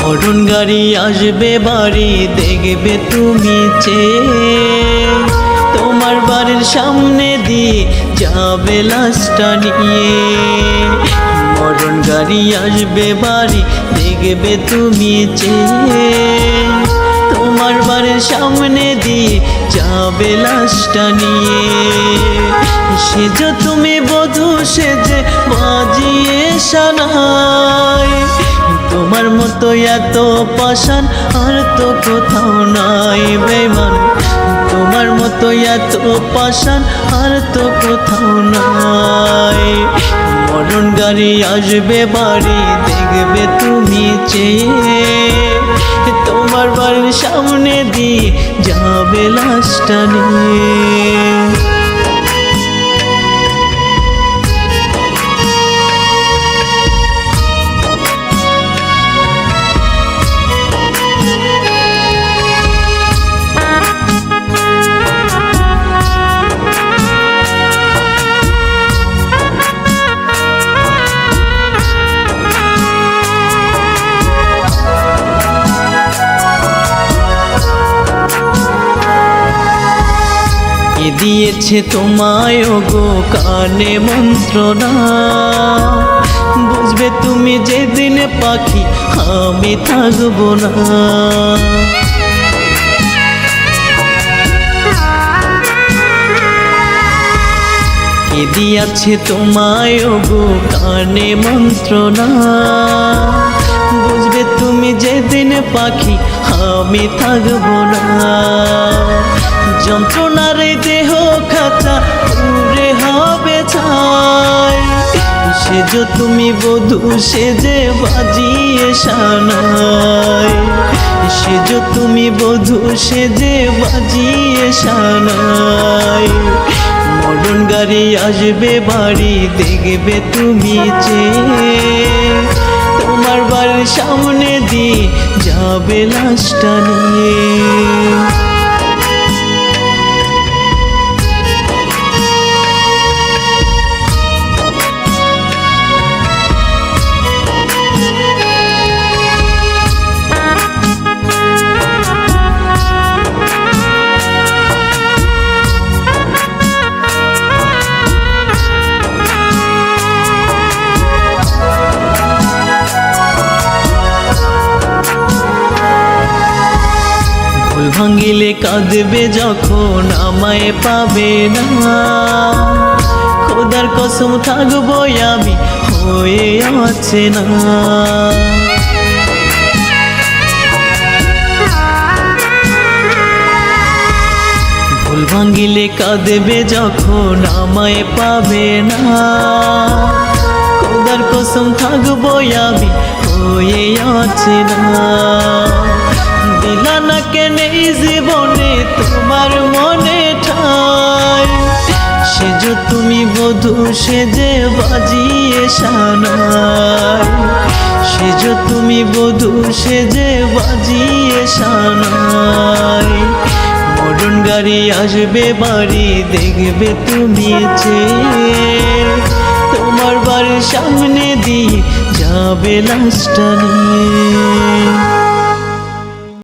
মরণ গাড়ি আসবে বাড়ি দেখবে তুমি চেয়ে, তোমার বাড়ির সামনে দিয়ে যাবে লাশটা নিয়ে। মরণ গাড়ি আসবে বাড়ি দেখবে তুমি চেয়ে, তোমার বাড়ির সামনে দিয়ে যাবে লাশটা নিয়ে। সেজ তুমি বধূ সেজে বাজিয়ে সানাই, তোমার মতো এত পাষাণ আর তো কোথাও নাই বেঈমান। তোমার মতো এত পাষাণ আর তো কোথাও নাই। মরণ গাড়ি আসবে বাড়ি দেখবে তুমি চেয়ে, তোমার বাড়ির সামনে দিয়ে যাবে লাশটা নিয়ে। দিয়েছে তোমায় ওগো কানে মন্ত্রণা, বুঝবে তুমি যেদিন পাখি আমি থাকবো না। কে দিয়েছে তোমায় ওগো কানে মন্ত্রণা, বুঝবে তুমি যেদিন পাখি আমি থাকবো না। যন্ত্রণার দেহ খাতা পুরে হবে ছাই, সেজ তুমি বধূ সেজে বাজিয়ে সানাই। সেজ তুমি বধূ সেজে বাজিয়ে সানাই। মরণ গাড়ি আসবে বাড়ি দেখবে তুমি চেয়ে, তোমার বাড়ির সামনে দিয়ে যাবে লাশটা নিয়ে। ভুল ভাঙিলে কাঁদবে যখন আমায় পাবে না, খোদার কসম থাকবো আমি হয়ে আছে না। ভুল ভাঙিলে কাঁদবে যখন আমায় পাবে না, খোদার কসম থাকবো আমি হয়ে আছে না। দিলা না কেন এই জীবনে তোমার মনে ঠাই, সেজ তুমি বধূ সেজে বাজিয়ে সানাই। সেজ তুমি বধূ সেজে বাজিয়ে সানাই। মরণ গাড়ি আসবে বাড়ি দেখবে তুমি চেয়ে, তোমার বাড়ির সামনে দিয়ে যাবে লাশটা নিয়ে।